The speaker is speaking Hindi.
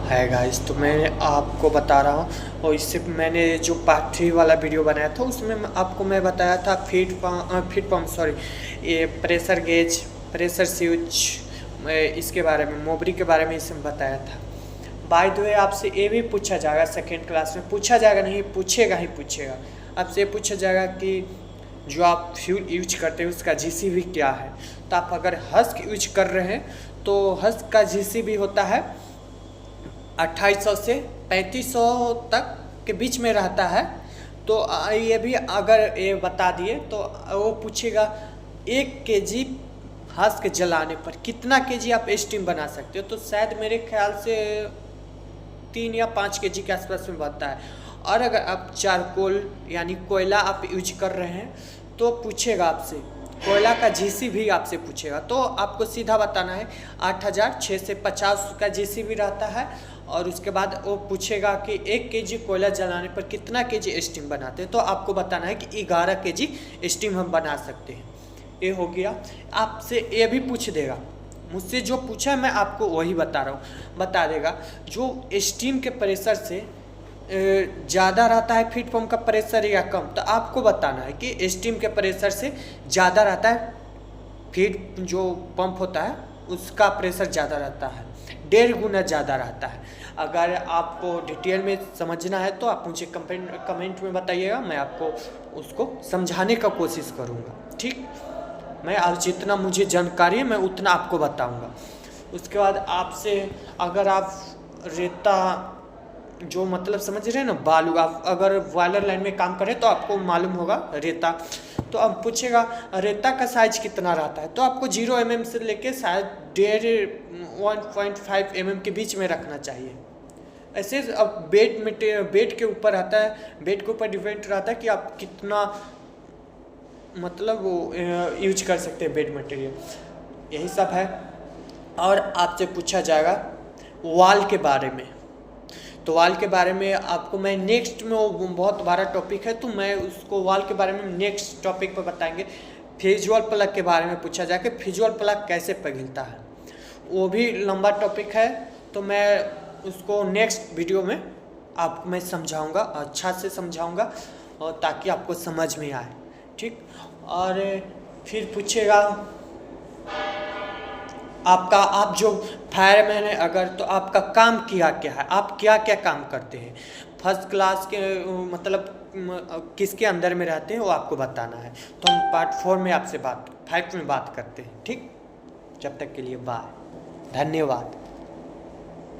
है गाइस। तो मैं आपको बता रहा हूँ, और इससे मैंने जो पार्ट 3 वाला वीडियो बनाया था उसमें आपको मैं बताया था फीड पंप सॉरी, ये प्रेशर गेज, प्रेशर स्विच, इसके बारे में, मोबरी के बारे में इसमें बताया था। बाय द वे आपसे ये भी पूछा जाएगा, सेकेंड क्लास में पूछा जाएगा, नहीं पूछेगा ही पूछेगा। आपसे ये पूछा जाएगा कि जो आप फ्यूल यूज करते हैं उसका जीसीबी क्या है। तो आप अगर हस्क यूज कर रहे हैं तो हस्क का जीसीबी होता है 2800 से 3500 तक के बीच में रहता है। तो ये भी अगर ये बता दिए तो वो पूछेगा 1 केजी हस्क जलाने पर कितना केजी आप स्टीम बना सकते हो। तो शायद मेरे ख्याल से 3 या 5 केजी के आसपास में बनता है। और अगर आप चारकोल यानी कोयला आप यूज कर रहे हैं तो पूछेगा आपसे, कोयला का जीसीबी आपसे पूछेगा। तो आपको सीधा बताना है 8650 का जीसीबी रहता है। और उसके बाद वो पूछेगा कि 1 केजी कोयला जलाने पर कितना केजी स्टीम बनाते हैं। तो आपको बताना है कि 11 केजी स्टीम हम बना सकते हैं। ये हो गया। आपसे ये भी पूछ देगा, मुझसे जो पूछा है मैं आपको वही बता रहा हूँ, बता देगा जो स्टीम के प्रेशर से ज़्यादा रहता है फीड पंप का प्रेशर या कम। तो आपको बताना है कि स्टीम के प्रेशर से ज़्यादा रहता है, फीड जो पंप होता है उसका प्रेशर ज़्यादा रहता है, 1.5 गुना ज़्यादा रहता है। अगर आपको डिटेल में समझना है तो आप मुझे कमेंट में बताइएगा, मैं आपको उसको समझाने का कोशिश करूँगा। ठीक, मैं आज जितना मुझे जानकारी है मैं उतना आपको बताऊँगा। उसके बाद आपसे अगर आप रेता जो मतलब समझ रहे हैं ना, बालू, आप अगर बॉयलर लाइन में काम करें तो आपको मालूम होगा रेता। तो अब पूछेगा रेता का साइज कितना रहता है। तो आपको 0 mm से लेके शायद 1.5 mm के बीच में रखना चाहिए। ऐसे अब बेड के ऊपर आता है, बेड के ऊपर डिपेंड रहता है कि आप कितना मतलब वो यूज कर सकते हैं बेड मटेरियल। यही सब है। और आपसे पूछा जाएगा वॉल के बारे में। तो वॉल के बारे में आपको मैं नेक्स्ट में, वो बहुत बड़ा टॉपिक है तो मैं उसको वॉल के बारे में नेक्स्ट टॉपिक पर बताएंगे। फ्यूजल प्लग के बारे में पूछा जाए कि फ्यूजल प्लग कैसे पिघलता है, वो भी लंबा टॉपिक है। तो मैं उसको नेक्स्ट वीडियो में आपको मैं समझाऊंगा, अच्छा से समझाऊंगा, और ताकि आपको समझ में आए। ठीक। और फिर पूछेगा आपका, आप जो फायरमैन है अगर, तो आपका काम किया क्या है, आप क्या क्या काम करते हैं, फर्स्ट क्लास के मतलब किसके अंदर में रहते हैं वो आपको बताना है। तो हम पार्ट 4 में आपसे 5 में बात करते हैं। ठीक, जब तक के लिए बाय, धन्यवाद।